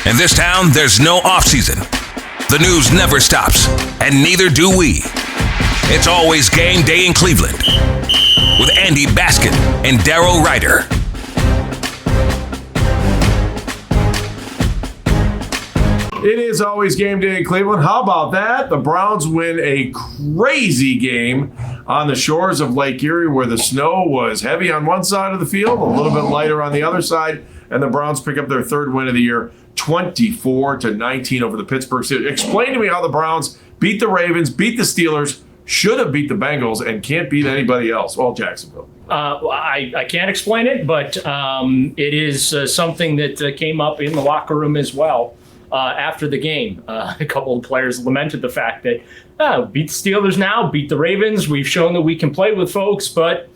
In this town, there's no off-season. The news never stops, and neither do we. It's always game day in Cleveland with Andy Baskin and Daryl Ryder. It is always game day in Cleveland. How about that? The Browns win a crazy game on the shores of Lake Erie where the snow was heavy on one side of the field, a little bit lighter on the other side, and the Browns pick up their third win of the year, 24-19 over the Pittsburgh Steelers. Explain to me how the Browns beat the Ravens, beat the Steelers, should have beat the Bengals, and can't beat anybody else. Well, Jacksonville. I can't explain it, but it is something that came up in the locker room as well. After the game, a couple of players lamented the fact that beat the Steelers now, beat the Ravens. We've shown that we can play with folks, but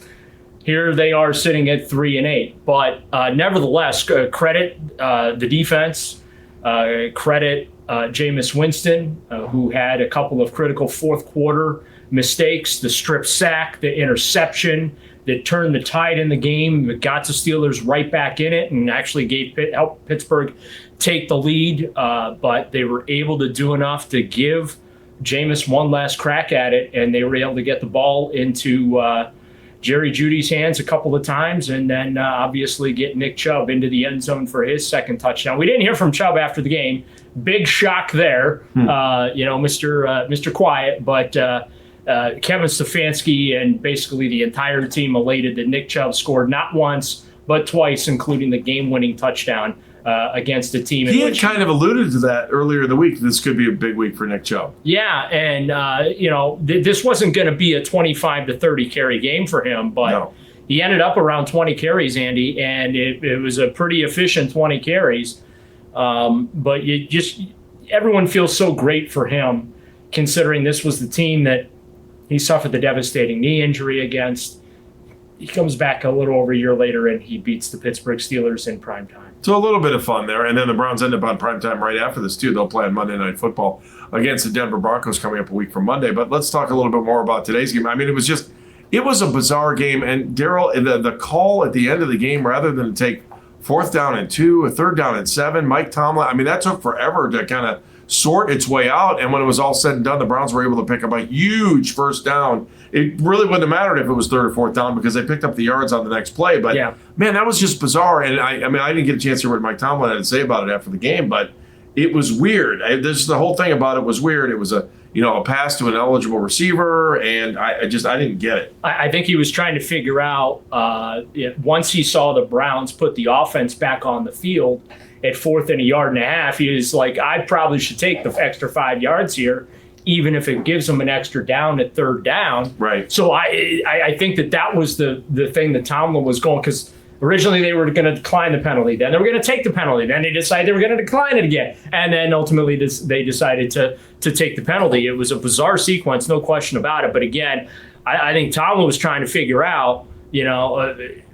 here they are sitting at 3-8. But nevertheless, credit the defense, credit Jameis Winston, who had a couple of critical fourth quarter mistakes, the strip sack, the interception that turned the tide in the game, that got the Steelers right back in it and actually helped Pittsburgh take the lead, but they were able to do enough to give Jameis one last crack at it, and they were able to get the ball into Jerry Jeudy's hands a couple of times, and then obviously get Nick Chubb into the end zone for his second touchdown. We didn't hear from Chubb after the game. Big shock there, Mr. Quiet, but Kevin Stefanski and basically the entire team elated that Nick Chubb scored not once, but twice, including the game-winning touchdown against a team. He had kind of alluded to that earlier in the week. This could be a big week for Nick Chubb. Yeah, and this wasn't going to be a 25 to 30 carry game for him, but he ended up around 20 carries, Andy, and it was a pretty efficient 20 carries. But everyone feels so great for him, considering this was the team that he suffered the devastating knee injury against. He comes back a little over a year later, and he beats the Pittsburgh Steelers in prime time. So a little bit of fun there. And then the Browns end up on prime time right after this, too. They'll play on Monday Night Football against the Denver Broncos coming up a week from Monday. But let's talk a little bit more about today's game. I mean, it was a bizarre game. And Daryl, the call at the end of the game, rather than take 4th down and 2, a 3rd down and 7, Mike Tomlin, I mean, that took forever to kind of sort its way out. And when it was all said and done, the Browns were able to pick up a huge first down. It really wouldn't have mattered if it was 3rd or 4th down because they picked up the yards on the next play. But, man, that was just bizarre. And, I didn't get a chance to hear what Mike Tomlin had to say about it after the game, but it was weird. The whole thing about it was weird. It was a pass to an eligible receiver, and I didn't get it. I think he was trying to figure out, once he saw the Browns put the offense back on the field at 4th and 1.5 yards, he was like, I probably should take the extra 5 yards here, even if it gives them an extra down at 3rd down. Right. So I think that was the thing that Tomlin was going, because originally they were going to decline the penalty. Then they were going to take the penalty. Then they decided they were going to decline it again. And then ultimately they decided to take the penalty. It was a bizarre sequence, no question about it. But again, I think Tomlin was trying to figure out,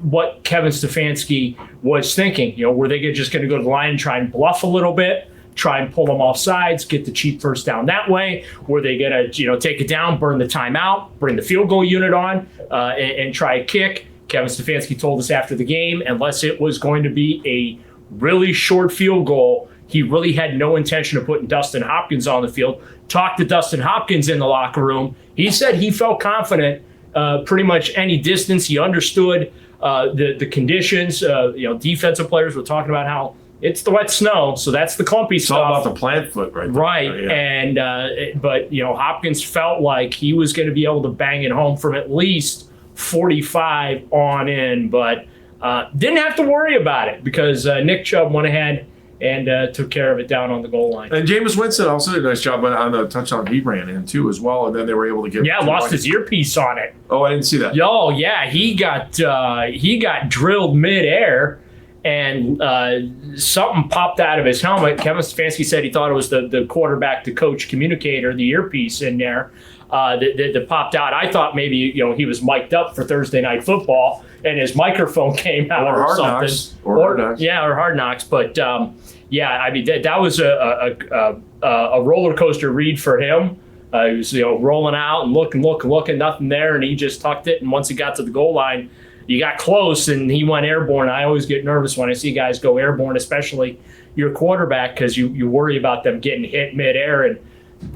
what Kevin Stefanski was thinking. Were they just going to go to the line and try and bluff a little bit, try and pull them off sides, get the cheap first down that way? Were they going to, take it down, burn the timeout, bring the field goal unit on, and try a kick? Kevin Stefanski told us after the game, unless it was going to be a really short field goal, he really had no intention of putting Dustin Hopkins on the field. Talked to Dustin Hopkins in the locker room. He said he felt confident pretty much any distance. He understood the conditions. Defensive players were talking about how it's the wet snow, so that's the clumpy stuff. It's all about the plant foot right there. Right, yeah. And but Hopkins felt like he was going to be able to bang it home from at least 45 on in, but didn't have to worry about it because Nick Chubb went ahead and took care of it down on the goal line. And Jameis Winston also did a nice job on the touchdown he ran in too as well, and then they were able to get lost his earpiece on it. Oh, I didn't see that. Oh yeah, he got drilled midair, and something popped out of his helmet. Kevin Stefanski said he thought it was the quarterback to coach communicator, the earpiece in there that popped out. I thought maybe he was mic'd up for Thursday Night Football and his microphone came out or something. Hard Knocks. Yeah, or Hard Knocks. But that was a roller coaster read for him. He was rolling out and looking, nothing there, and he just tucked it. And once he got to the goal line, you got close and he went airborne. I always get nervous when I see guys go airborne, especially your quarterback, because you worry about them getting hit midair and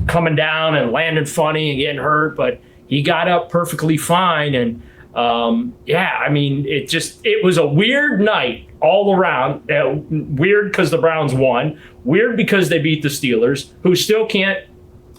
coming down and landing funny and getting hurt. But he got up perfectly fine. And I mean, it was a weird night all around. Weird because the Browns won. Weird because they beat the Steelers, who still can't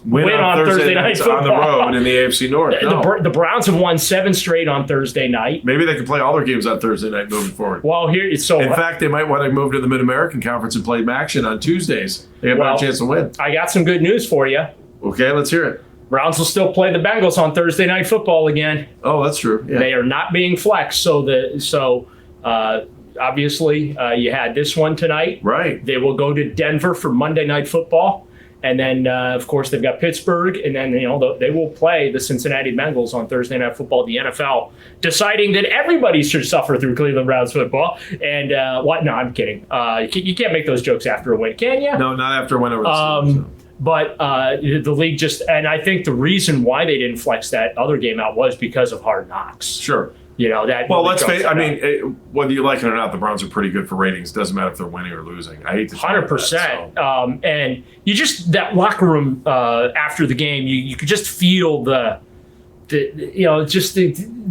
win on Thursday night football on the road in the AFC North. No. The Browns have won 7 straight on Thursday night. Maybe they can play all their games on Thursday night moving forward. Well, in fact, they might want to move to the Mid-American Conference and play action on Tuesdays. They have a chance to win. I got some good news for you. Okay, let's hear it. Browns will still play the Bengals on Thursday night football again. Oh, that's true. Yeah. They are not being flexed. So obviously you had this one tonight. Right. They will go to Denver for Monday night football. And then, of course, they've got Pittsburgh, and then they will play the Cincinnati Bengals on Thursday Night Football. The NFL deciding that everybody should suffer through Cleveland Browns football. And what? No, I'm kidding. You can't make those jokes after a win, can you? No, not after a win over the Steelers. But the league and I think the reason why they didn't flex that other game out was because of Hard Knocks. Sure. That. Well, let's face. I mean, whether you like it or not, the Browns are pretty good for ratings. Doesn't matter if they're winning or losing. I hate to 100%. And you just that locker room after the game, you could just feel the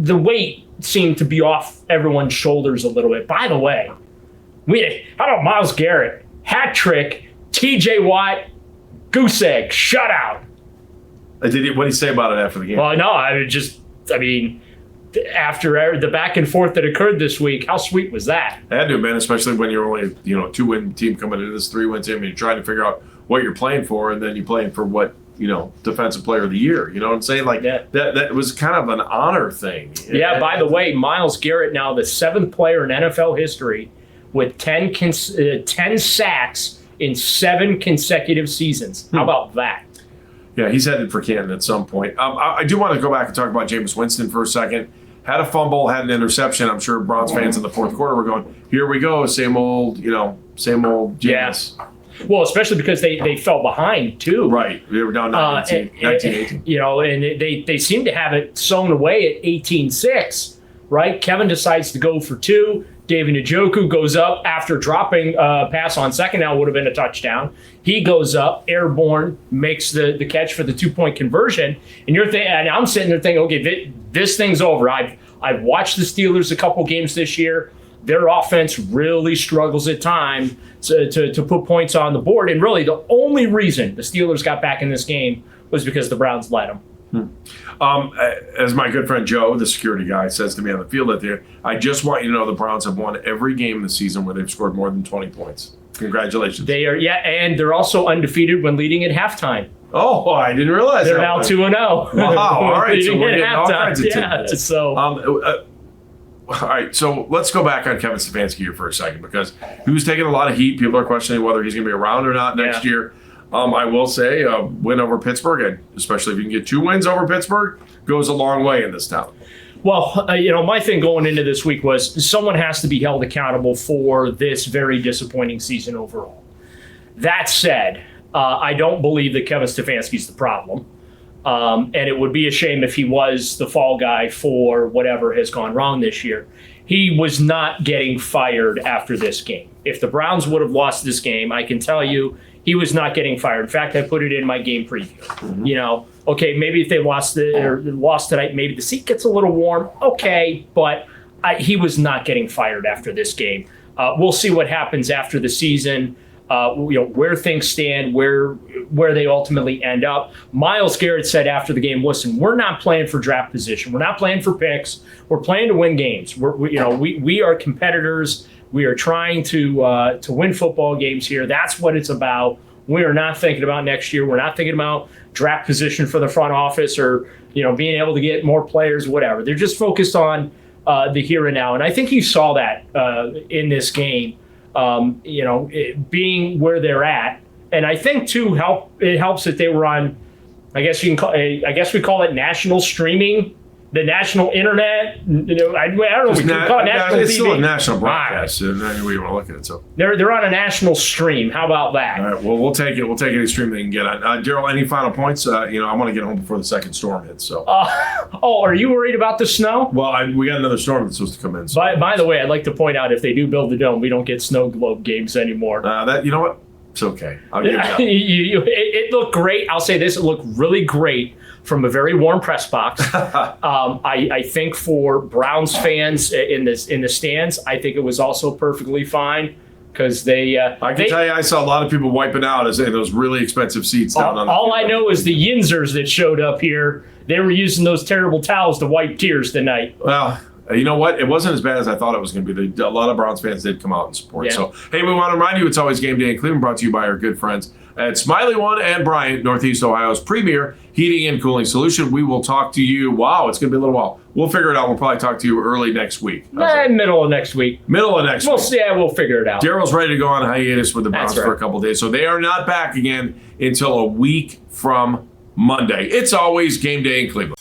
weight seemed to be off everyone's shoulders a little bit. By the way, how about Myles Garrett, hat trick, T.J. Watt, goose egg, shutout. What did he say about it after the game? Well, no, I mean. After the back and forth that occurred this week, how sweet was that? It had to have been, especially when you're only a 2-win team coming into this 3-win team, and you're trying to figure out what you're playing for, and then you're playing for what defensive player of the year. You know what I'm saying? Like that was kind of an honor thing. Yeah. By the way, Myles Garrett now the 7th player in NFL history with 10 sacks in 7 consecutive seasons. How about that? Yeah, he's headed for Canton at some point. I do want to go back and talk about Jameis Winston for a second. Had a fumble, had an interception. I'm sure Browns fans in the fourth quarter were going, here we go, same old Jameis. Yeah. Well, especially because they fell behind, too. Right. They were down 19-18. And they seem to have it sewn away at 18-6, right? Kevin decides to go for 2. David Njoku goes up after dropping a pass on second down, would have been a touchdown. He goes up, airborne, makes the catch for the 2-point conversion. And and I'm sitting there thinking, okay, this thing's over. I've watched the Steelers a couple games this year. Their offense really struggles at times to put points on the board. And really, the only reason the Steelers got back in this game was because the Browns led them. As my good friend Joe, the security guy, says to me on the field out there, I just want you to know the Browns have won every game this season where they've scored more than 20 points. Congratulations. They are, and they're also undefeated when leading at halftime. Oh, I didn't realize they're now 2-0. Wow, all right. So we're getting all kinds of tidbits. All right, so let's go back on Kevin Stefanski here for a second, because he was taking a lot of heat. People are questioning whether he's going to be around or not next year. I will say a win over Pittsburgh, and especially if you can get 2 wins over Pittsburgh, goes a long way in this town. Well, my thing going into this week was someone has to be held accountable for this very disappointing season overall. That said, I don't believe that Kevin Stefanski's the problem. And it would be a shame if he was the fall guy for whatever has gone wrong this year. He was not getting fired after this game. If the Browns would have lost this game, I can tell you he was not getting fired. In fact, I put it in my game preview. Mm-hmm. Okay, maybe if they lost tonight, maybe the seat gets a little warm. Okay, but he was not getting fired after this game. We'll see what happens after the season. Where things stand, where they ultimately end up. Myles Garrett said after the game, "Listen, we're not playing for draft position. We're not playing for picks. We're playing to win games. We are competitors. We are trying to win football games here. That's what it's about. We are not thinking about next year. We're not thinking about draft position for the front office or being able to get more players, whatever. They're just focused on the here and now. And I think you saw that in this game." Being where they're at, and I think too it helps that they were on. I guess we call it national streaming the national internet. I don't know. We can call it national it's TV. still a national broadcast. Any way you want to look at it. So they're on a national stream. How about that? all right. Well, we'll take it. We'll take any stream they can get on. Daryl, any final points? I want to get home before the second storm hits. So. Are you worried about the snow? Well, we got another storm that's supposed to come in. So. By the way, I'd like to point out if they do build the dome, we don't get snow globe games anymore. You know what? It's okay. I'll give it up. It looked great. I'll say this: it looked really great from a very warm press box. I think for Browns fans in the stands, I think it was also perfectly fine because they. I can tell you, I saw a lot of people wiping out in those really expensive seats down on. All I know is the Yinzers that showed up here. They were using those terrible towels to wipe tears tonight. Well. You know what? It wasn't as bad as I thought it was going to be. A lot of Browns fans did come out and support. Yeah. So, hey, we want to remind you, it's always game day in Cleveland, brought to you by our good friends at Smiley One and Bryant, Northeast Ohio's premier heating and cooling solution. We will talk to you. Wow, it's going to be a little while. We'll figure it out. We'll probably talk to you early next week. Middle of next week. Middle of next week. We'll figure it out. Daryl's ready to go on hiatus with the Browns for a couple of days. So they are not back again until a week from Monday. It's always game day in Cleveland.